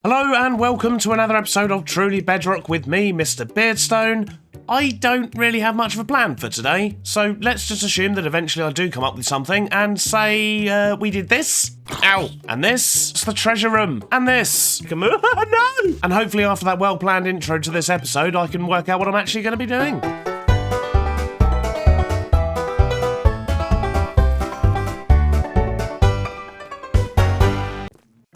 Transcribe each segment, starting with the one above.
Hello and welcome to another episode of Truly Bedrock with me, Mr. Beardstone. I don't really have much of a plan for today, so let's just assume that eventually I do come up with something and say, we did this, ow, and this, it's the treasure room, and this, no! And hopefully after that well-planned intro to this episode, I can work out what I'm actually going to be doing.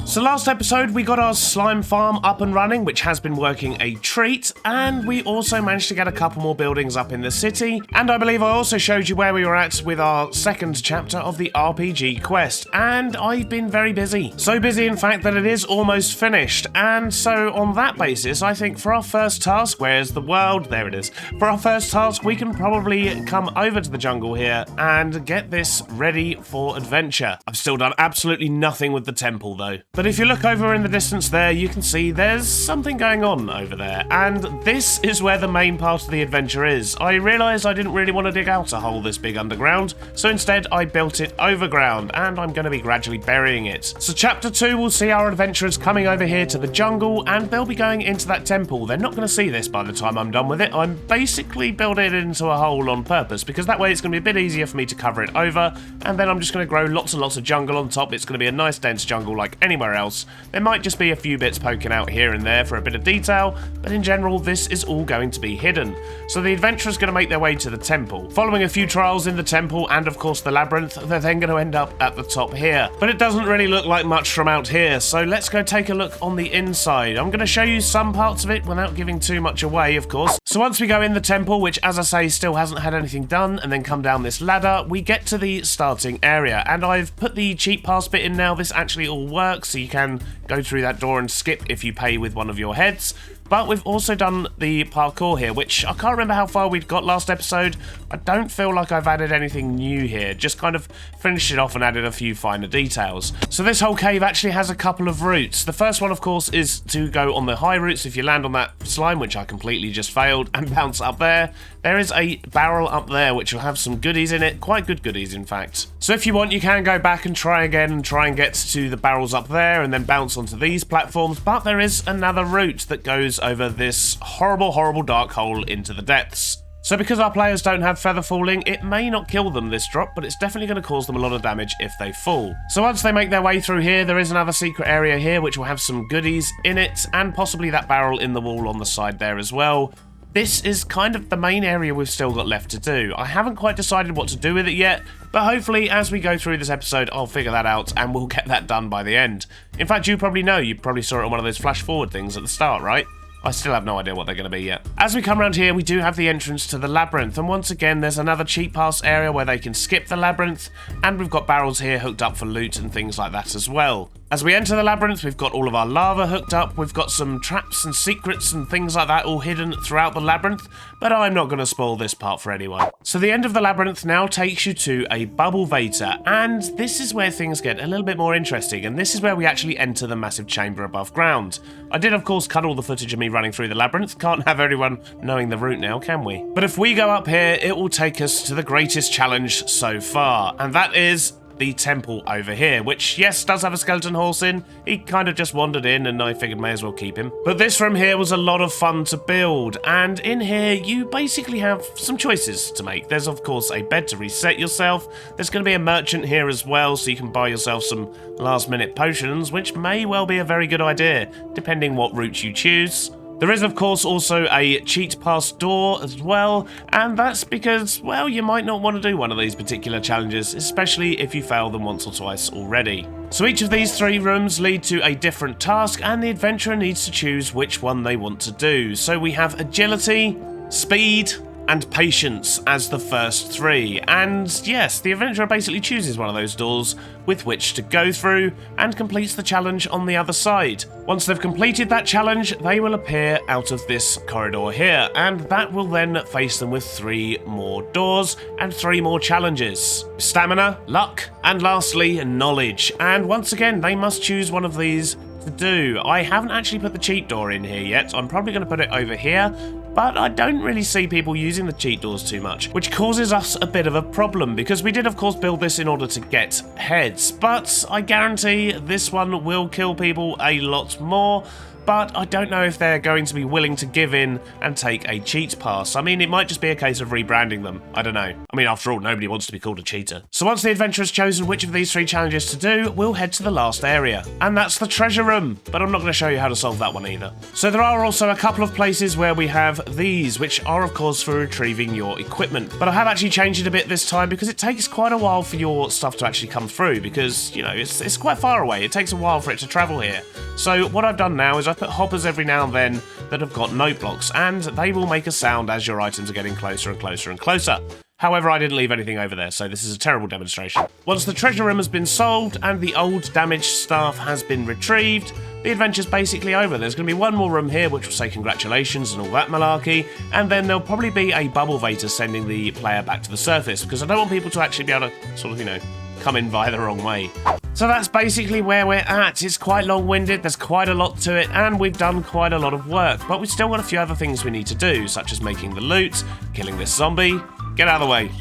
So last episode we got our slime farm up and running, which has been working a treat, and we also managed to get a couple more buildings up in the city, and I believe I also showed you where we were at with our second chapter of the RPG quest, and I've been very busy. So busy in fact that it is almost finished, and so on that basis I think for our first task, where's the world? There it is. For our first task we can probably come over to the jungle here and get this ready for adventure. I've still done absolutely nothing with the temple though. But if you look over in the distance there, you can see there's something going on over there, and this is where the main part of the adventure is. I realised I didn't really want to dig out a hole this big underground, so instead I built it overground, and I'm going to be gradually burying it. So chapter 2 will see our adventurers coming over here to the jungle, and they'll be going into that temple. They're not going to see this by the time I'm done with it. I'm basically building it into a hole on purpose, because that way it's going to be a bit easier for me to cover it over, and then I'm just going to grow lots and lots of jungle on top. It's going to be a nice dense jungle like anywhere else. There might just be a few bits poking out here and there for a bit of detail, but in general this is all going to be hidden. So the adventurers are going to make their way to the temple. Following a few trials in the temple and of course the labyrinth, they're then going to end up at the top here. But it doesn't really look like much from out here, so let's go take a look on the inside. I'm going to show you some parts of it without giving too much away, of course. So once we go in the temple, which as I say still hasn't had anything done, and then come down this ladder, we get to the starting area, and I've put the cheat pass bit in now. This actually all works, so you can go through that door and skip if you pay with one of your heads. But we've also done the parkour here, which I can't remember how far we'd got last episode. I don't feel like I've added anything new here, just kind of finished it off and added a few finer details. So this whole cave actually has a couple of routes. The first one, of course, is to go on the high routes. If you land on that slime, which I completely just failed, and bounce up there, there is a barrel up there which will have some goodies in it, quite good goodies in fact. So if you want, you can go back and try again and try and get to the barrels up there and then bounce onto these platforms, but there is another route that goes over this horrible dark hole into the depths. So because our players don't have feather falling, it may not kill them this drop, but it's definitely going to cause them a lot of damage if they fall. So once they make their way through here, there is another secret area here which will have some goodies in it, and possibly that barrel in the wall on the side there as well. This is kind of the main area we've still got left to do. I haven't quite decided what to do with it yet, but hopefully as we go through this episode I'll figure that out and we'll get that done by the end. In fact, you probably know, you probably saw it on one of those flash forward things at the start, right? I still have no idea what they're going to be yet. As we come around here, we do have the entrance to the labyrinth, and once again there's another cheat pass area where they can skip the labyrinth, and we've got barrels here hooked up for loot and things like that as well. As we enter the labyrinth, we've got all of our lava hooked up, we've got some traps and secrets and things like that all hidden throughout the labyrinth, but I'm not going to spoil this part for anyone. So the end of the labyrinth now takes you to a bubble vator, and this is where things get a little bit more interesting, and this is where we actually enter the massive chamber above ground. I did of course cut all the footage of me running through the labyrinth, can't have everyone knowing the route now, can we? But if we go up here, it will take us to the greatest challenge so far, and that is the temple over here, which yes does have a skeleton horse in. He kind of just wandered in and I figured may as well keep him. But this from here was a lot of fun to build, and in here you basically have some choices to make. There's of course a bed to reset yourself, there's going to be a merchant here as well so you can buy yourself some last minute potions, which may well be a very good idea depending what route you choose. There is of course also a cheat pass door as well, and that's because, well, you might not want to do one of these particular challenges, especially if you fail them once or twice already. So each of these 3 rooms lead to a different task, and the adventurer needs to choose which one they want to do. So we have agility, speed, and patience as the first 3, and yes, the adventurer basically chooses one of those doors with which to go through and completes the challenge on the other side. Once they've completed that challenge, they will appear out of this corridor here, and that will then face them with 3 more doors and 3 more challenges. Stamina, luck, and lastly, knowledge. And once again, they must choose one of these to do. I haven't actually put the cheat door in here yet. I'm probably going to put it over here, but I don't really see people using the cheat doors too much, which causes us a bit of a problem, because we did of course build this in order to get heads, but I guarantee this one will kill people a lot more. But I don't know if they're going to be willing to give in and take a cheat pass. I mean, it might just be a case of rebranding them. I don't know. I mean, after all, nobody wants to be called a cheater. So once the adventurer's chosen which of these 3 challenges to do, we'll head to the last area. And that's the treasure room. But I'm not going to show you how to solve that one either. So there are also a couple of places where we have these, which are of course for retrieving your equipment. But I have actually changed it a bit this time because it takes quite a while for your stuff to actually come through because, you know, it's quite far away. It takes a while for it to travel here. So what I've done now is I put hoppers every now and then that have got note blocks, and they will make a sound as your items are getting closer and closer and closer. However, I didn't leave anything over there, so this is a terrible demonstration. Once the treasure room has been solved and the old damaged staff has been retrieved, the adventure's basically over. There's going to be one more room here which will say congratulations and all that malarkey, and then there'll probably be a bubble vator sending the player back to the surface, because I don't want people to actually be able to sort of, you know, come in via the wrong way. So that's basically where we're at. It's quite long-winded, there's quite a lot to it, and we've done quite a lot of work, but we've still got a few other things we need to do, such as making the loot, killing this zombie, get out of the way,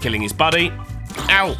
killing his buddy, ow,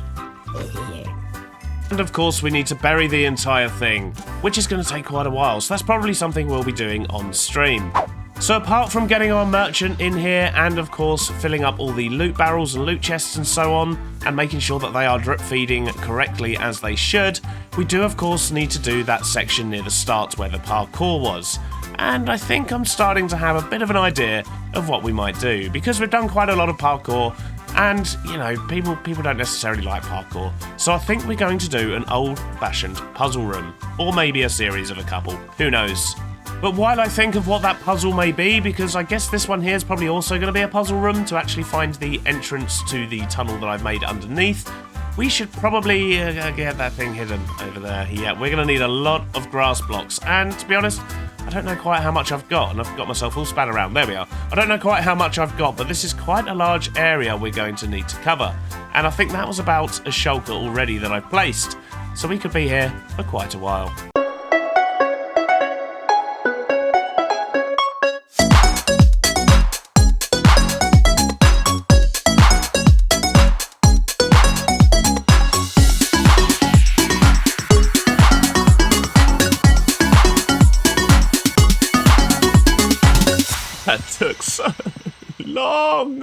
and of course we need to bury the entire thing, which is going to take quite a while, so that's probably something we'll be doing on stream. So apart from getting our merchant in here and of course filling up all the loot barrels and loot chests and so on, and making sure that they are drip feeding correctly as they should, we do of course need to do that section near the start where the parkour was. And I think I'm starting to have a bit of an idea of what we might do, because we've done quite a lot of parkour and, you know, people don't necessarily like parkour. So I think we're going to do an old-fashioned puzzle room, or maybe a series of a couple, who knows. But while I think of what that puzzle may be, because I guess this one here is probably also going to be a puzzle room to actually find the entrance to the tunnel that I've made underneath, we should probably get that thing hidden over there. Yeah, we're going to need a lot of grass blocks, and to be honest, I don't know quite how much I've got, and I've got myself all spat around. There we are. I don't know quite how much I've got, but this is quite a large area we're going to need to cover, and I think that was about a shulker already that I've placed, so we could be here for quite a while. That took so long.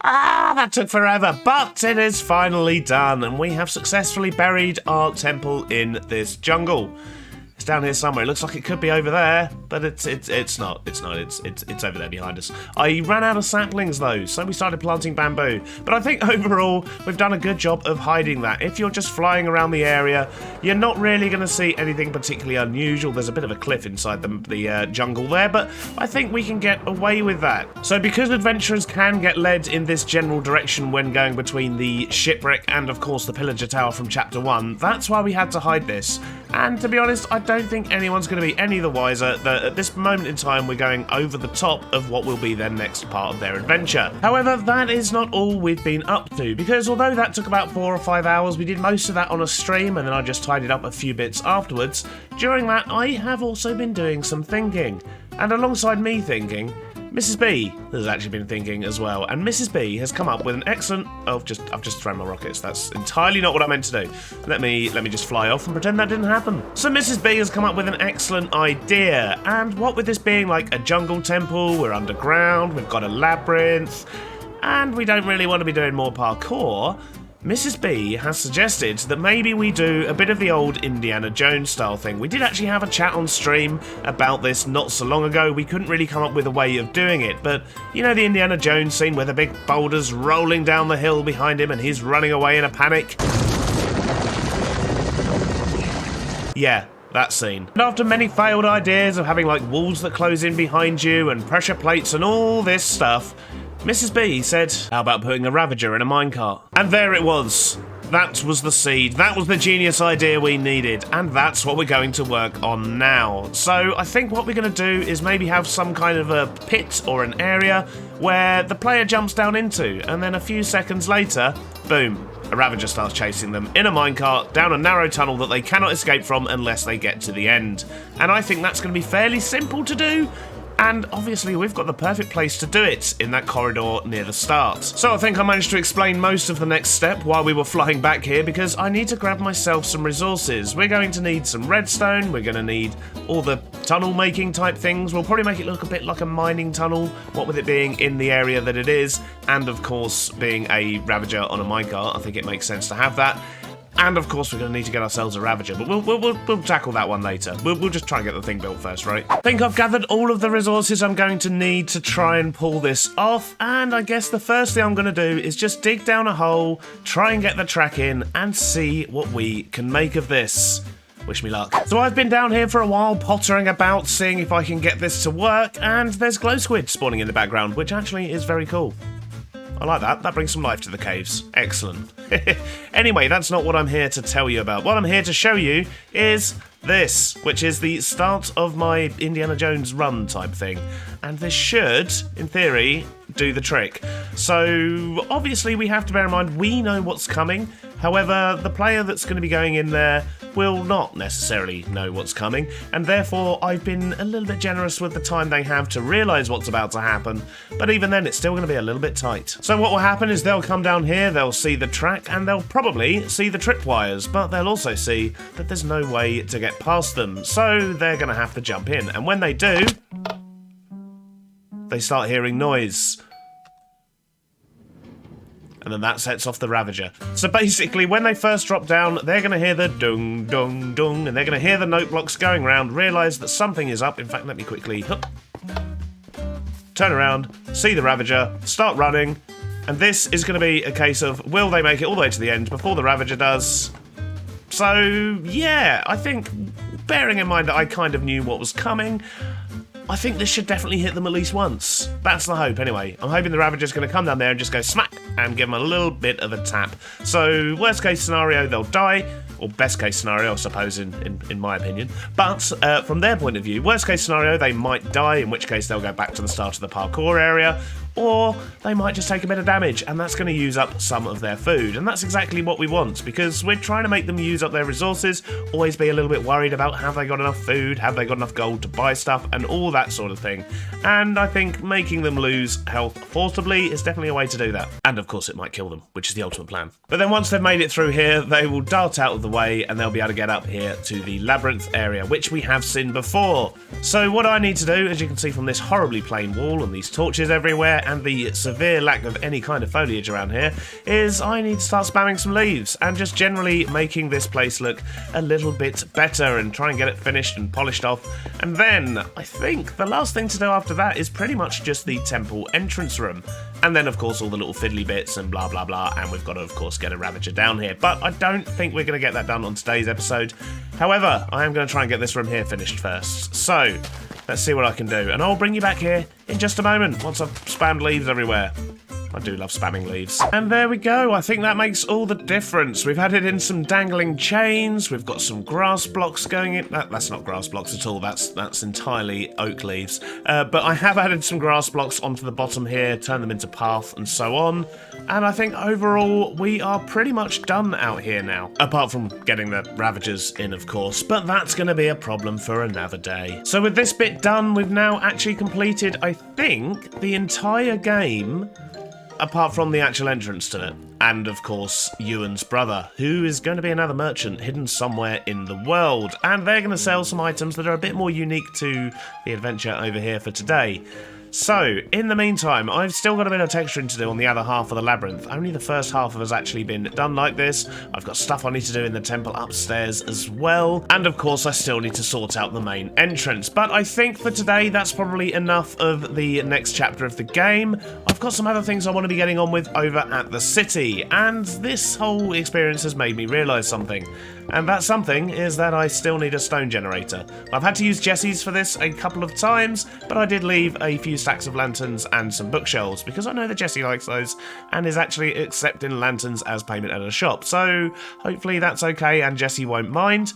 That took forever, but it is finally done, and we have successfully buried our temple in this jungle. It's down here somewhere. It looks like it could be over there, but it's not. It's over there behind us. I ran out of saplings though, so we started planting bamboo. But I think overall we've done a good job of hiding that. If you're just flying around the area, you're not really going to see anything particularly unusual. There's a bit of a cliff inside the jungle there, but I think we can get away with that. So because adventurers can get led in this general direction when going between the shipwreck and of course the pillager tower from chapter 1, that's why we had to hide this. And to be honest, I don't think anyone's going to be any the wiser that at this moment in time we're going over the top of what will be their next part of their adventure. However, that is not all we've been up to, because although that took about 4 or 5 hours, we did most of that on a stream and then I just tidied up a few bits afterwards. During that, I have also been doing some thinking. And alongside me thinking, Mrs. B has actually been thinking as well, and Mrs. B has come up with an excellent... I've just thrown my rockets. That's entirely not what I meant to do. Let me just fly off and pretend that didn't happen. So Mrs. B has come up with an excellent idea, and what with this being like a jungle temple, we're underground, we've got a labyrinth, and we don't really want to be doing more parkour, Mrs. B has suggested that maybe we do a bit of the old Indiana Jones style thing. We did actually have a chat on stream about this not so long ago. We couldn't really come up with a way of doing it, but you know the Indiana Jones scene where the big boulder's rolling down the hill behind him and he's running away in a panic? Yeah, that scene. And after many failed ideas of having like walls that close in behind you and pressure plates and all this stuff, Mrs. B said, how about putting a ravager in a minecart? And there it was. That was the seed. That was the genius idea we needed. And that's what we're going to work on now. So I think what we're going to do is maybe have some kind of a pit or an area where the player jumps down into, and then a few seconds later, boom, a ravager starts chasing them in a minecart down a narrow tunnel that they cannot escape from unless they get to the end. And I think that's going to be fairly simple to do. And obviously we've got the perfect place to do it, in that corridor near the start. So I think I managed to explain most of the next step while we were flying back here, because I need to grab myself some resources. We're going to need some redstone, we're going to need all the tunnel making type things. We'll probably make it look a bit like a mining tunnel, what with it being in the area that it is, and of course being a ravager on a minecart. I think it makes sense to have that. And of course we're going to need to get ourselves a ravager, but we'll tackle that one later. We'll just try and get the thing built first, right? I think I've gathered all of the resources I'm going to need to try and pull this off, and I guess the first thing I'm going to do is just dig down a hole, try and get the track in, and see what we can make of this. Wish me luck. So I've been down here for a while, pottering about, seeing if I can get this to work, and there's glow squid spawning in the background, which actually is very cool. I like that. That brings some life to the caves. Excellent. Anyway, that's not what I'm here to tell you about. What I'm here to show you is this, which is the start of my Indiana Jones run type thing. And this should, in theory, do the trick. So, obviously, we have to bear in mind we know what's coming. However, the player that's going to be going in there will not necessarily know what's coming, and therefore I've been a little bit generous with the time they have to realise what's about to happen, but even then it's still going to be a little bit tight. So what will happen is they'll come down here, they'll see the track, and they'll probably see the tripwires, but they'll also see that there's no way to get past them, so they're going to have to jump in, and when they do, they start hearing noise. And then that sets off the ravager. So basically, when they first drop down, they're going to hear the dung, dung, dung, and they're going to hear the note blocks going around, realise that something is up. In fact, let me quickly turn around, see the ravager, start running, and this is going to be a case of, will they make it all the way to the end before the ravager does? So, yeah, I think, bearing in mind that I kind of knew what was coming, I think this should definitely hit them at least once. That's the hope, anyway. I'm hoping the Ravager's going to come down there and just go smack and give them a little bit of a tap. So, worst case scenario, they'll die. Or best case scenario, I suppose, in my opinion. But, from their point of view, worst case scenario, they might die, in which case they'll go back to the start of the parkour area. Or they might just take a bit of damage, and that's going to use up some of their food. And that's exactly what we want, because we're trying to make them use up their resources, always be a little bit worried about have they got enough food, have they got enough gold to buy stuff, and all that sort of thing. And I think making them lose health forcibly is definitely a way to do that. And of course it might kill them, which is the ultimate plan. But then once they've made it through here, they will dart out of the way, and they'll be able to get up here to the labyrinth area, which we have seen before. So what I need to do, as you can see from this horribly plain wall and these torches everywhere, and the severe lack of any kind of foliage around here, is I need to start spamming some leaves and just generally making this place look a little bit better and try and get it finished and polished off. And then I think the last thing to do after that is pretty much just the temple entrance room. And then of course all the little fiddly bits and blah blah blah, and we've got to of course get a ravager down here. But I don't think we're going to get that done on today's episode. However, I am going to try and get this room here finished first. So let's see what I can do, and I'll bring you back here in just a moment once I've spammed leaves everywhere. I do love spamming leaves. And there we go. I think that makes all the difference. We've added in some dangling chains. We've got some grass blocks going in. That's not grass blocks at all. That's entirely oak leaves. But I have added some grass blocks onto the bottom here, turn them into path and so on. And I think overall we are pretty much done out here now. Apart from getting the ravagers in, of course. But that's going to be a problem for another day. So with this bit done, we've now actually completed, I think, the entire game, apart from the actual entrance to it. And of course, Ewan's brother, who is going to be another merchant hidden somewhere in the world. And they're going to sell some items that are a bit more unique to the adventure over here for today. So, in the meantime, I've still got a bit of texturing to do on the other half of the labyrinth. Only the first half has actually been done like this. I've got stuff I need to do in the temple upstairs as well. And of course, I still need to sort out the main entrance. But I think for today, that's probably enough of the next chapter of the game. I've got some other things I want to be getting on with over at the city. And this whole experience has made me realise something. And that something is that I still need a stone generator. I've had to use Jesse's for this a couple of times, but I did leave a few stacks of lanterns and some bookshelves, because I know that Jesse likes those and is actually accepting lanterns as payment at a shop. So hopefully that's okay and Jesse won't mind.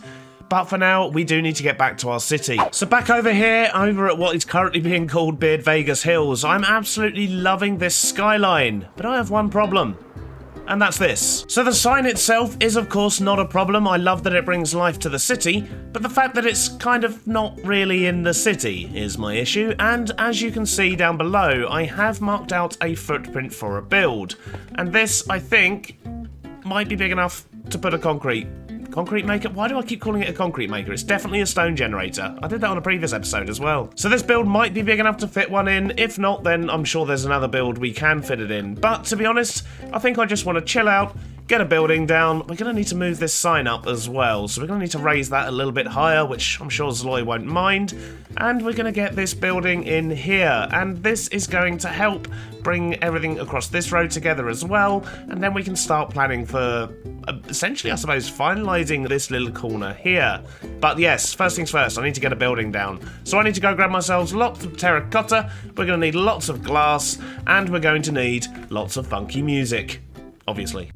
But for now, we do need to get back to our city. So back over here, over at what is currently being called Beardstone Hills, I'm absolutely loving this skyline. But I have one problem. And that's this. So the sign itself is of course not a problem. I love that it brings life to the city, but the fact that it's kind of not really in the city is my issue. And as you can see down below, I have marked out a footprint for a build. And this, I think, might be big enough to put a concrete maker? Why do I keep calling it a concrete maker? It's definitely a stone generator. I did that on a previous episode as well. So this build might be big enough to fit one in. If not, then I'm sure there's another build we can fit it in. But to be honest, I think I just want to chill out, get a building down. We're going to need to move this sign up as well. So we're going to need to raise that a little bit higher, which I'm sure Zloy won't mind. And we're going to get this building in here. And this is going to help bring everything across this road together as well. And then we can start planning for, essentially, I suppose, finalizing this little corner here. But yes, first things first, I need to get a building down. So I need to go grab myself lots of terracotta. We're going to need lots of glass. And we're going to need lots of funky music, obviously.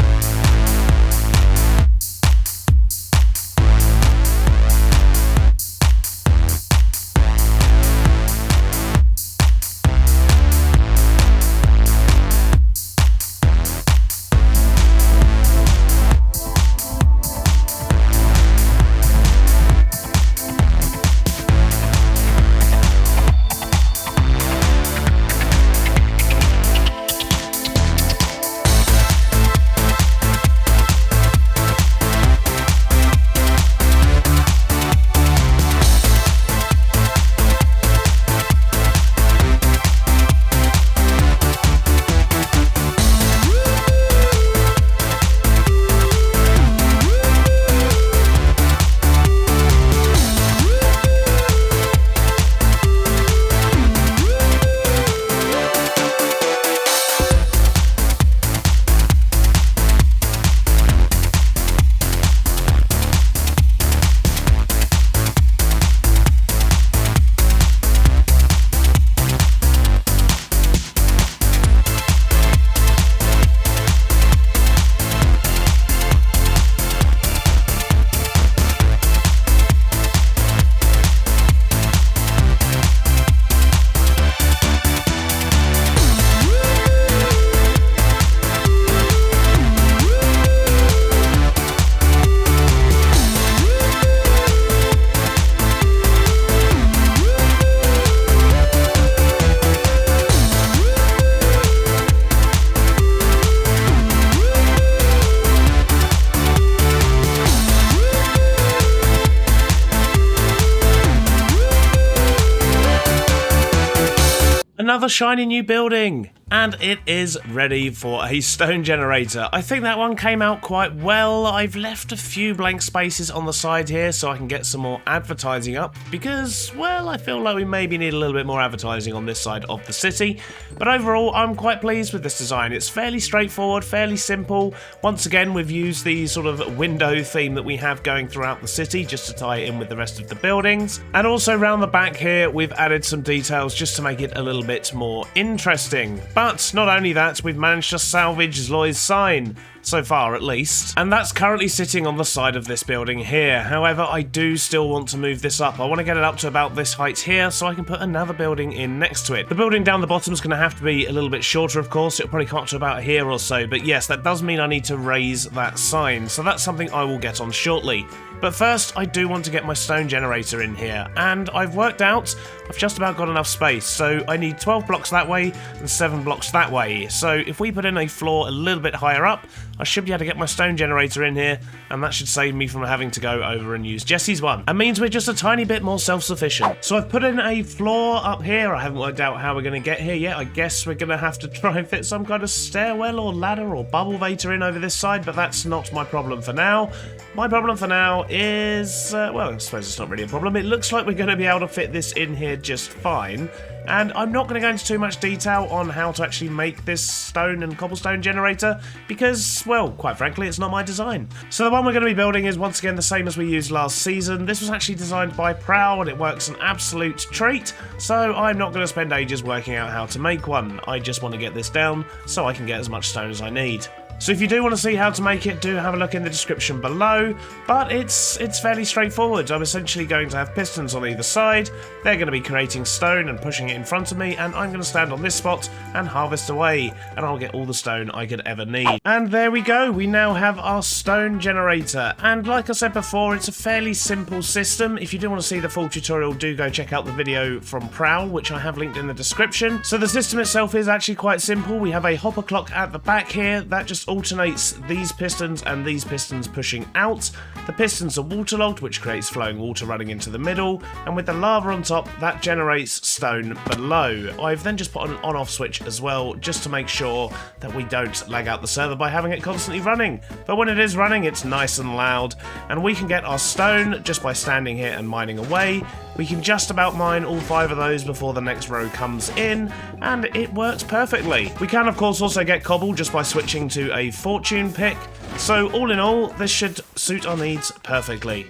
Another shiny new building, and it is ready for a stone generator. I think that one came out quite well. I've left a few blank spaces on the side here so I can get some more advertising up because, well, I feel like we maybe need a little bit more advertising on this side of the city. But overall, I'm quite pleased with this design. It's fairly straightforward, fairly simple. Once again, we've used the sort of window theme that we have going throughout the city just to tie it in with the rest of the buildings. And also around the back here, we've added some details just to make it a little bit more interesting. But not only that, we've managed to salvage Zloy's sign. So far, at least. And that's currently sitting on the side of this building here. However, I do still want to move this up. I want to get it up to about this height here so I can put another building in next to it. The building down the bottom is going to have to be a little bit shorter, of course. It'll probably come up to about here or so. But yes, that does mean I need to raise that sign. So that's something I will get on shortly. But first, I do want to get my stone generator in here, and I've worked out I've just about got enough space, so I need 12 blocks that way and 7 blocks that way. So if we put in a floor a little bit higher up, I should be able to get my stone generator in here, and that should save me from having to go over and use Jesse's one. It means we're just a tiny bit more self-sufficient. So I've put in a floor up here. I haven't worked out how we're going to get here yet. I guess we're going to have to try and fit some kind of stairwell or ladder or bubble vator in over this side, but that's not my problem for now. My problem for now is, well, I suppose it's not really a problem. It looks like we're going to be able to fit this in here just fine. And I'm not going to go into too much detail on how to actually make this stone and cobblestone generator because, well, quite frankly, it's not my design. So the one we're going to be building is once again the same as we used last season. This was actually designed by Prowl and it works an absolute treat. So I'm not going to spend ages working out how to make one. I just want to get this down so I can get as much stone as I need. So if you do want to see how to make it, do have a look in the description below, but it's fairly straightforward. I'm essentially going to have pistons on either side, they're going to be creating stone and pushing it in front of me, and I'm going to stand on this spot and harvest away, and I'll get all the stone I could ever need. And there we go, we now have our stone generator, and like I said before, it's a fairly simple system. If you do want to see the full tutorial, do go check out the video from Prowl, which I have linked in the description. So the system itself is actually quite simple. We have a hopper clock at the back here that just alternates these pistons and these pistons pushing out. The pistons are waterlogged, which creates flowing water running into the middle, and with the lava on top, that generates stone below. I've then just put an on-off switch as well, just to make sure that we don't lag out the server by having it constantly running. But when it is running, it's nice and loud, and we can get our stone just by standing here and mining away. We can just about mine all 5 of those before the next row comes in, and it works perfectly. We can of course also get cobble just by switching to a fortune pick, so all in all, this should suit our needs perfectly.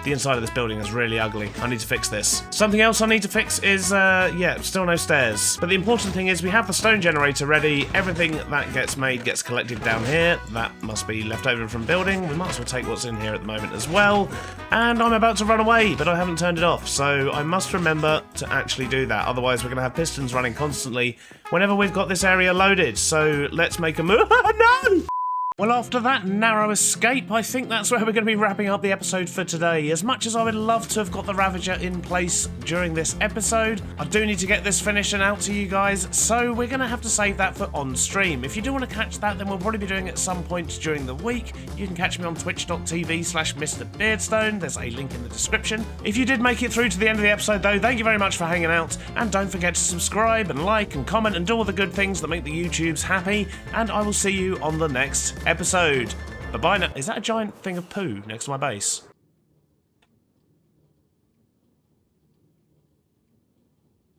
The inside of this building is really ugly. I need to fix this. Something else I need to fix is, yeah, still no stairs. But the important thing is we have the stone generator ready. Everything that gets made gets collected down here. That must be left over from building. We might as well take what's in here at the moment as well. And I'm about to run away, but I haven't turned it off. So I must remember to actually do that. Otherwise, we're going to have pistons running constantly whenever we've got this area loaded. So let's make a move. No! Well, after that narrow escape, I think that's where we're going to be wrapping up the episode for today. As much as I would love to have got the Ravager in place during this episode, I do need to get this finished and out to you guys, so we're going to have to save that for on-stream. If you do want to catch that, then we'll probably be doing it at some point during the week. You can catch me on twitch.tv/Mr. There's a link in the description. If you did make it through to the end of the episode, though, thank you very much for hanging out, and don't forget to subscribe and like and comment and do all the good things that make the YouTubes happy, and I will see you on the next episode. Bye-bye now. Is that a giant thing of poo next to my base?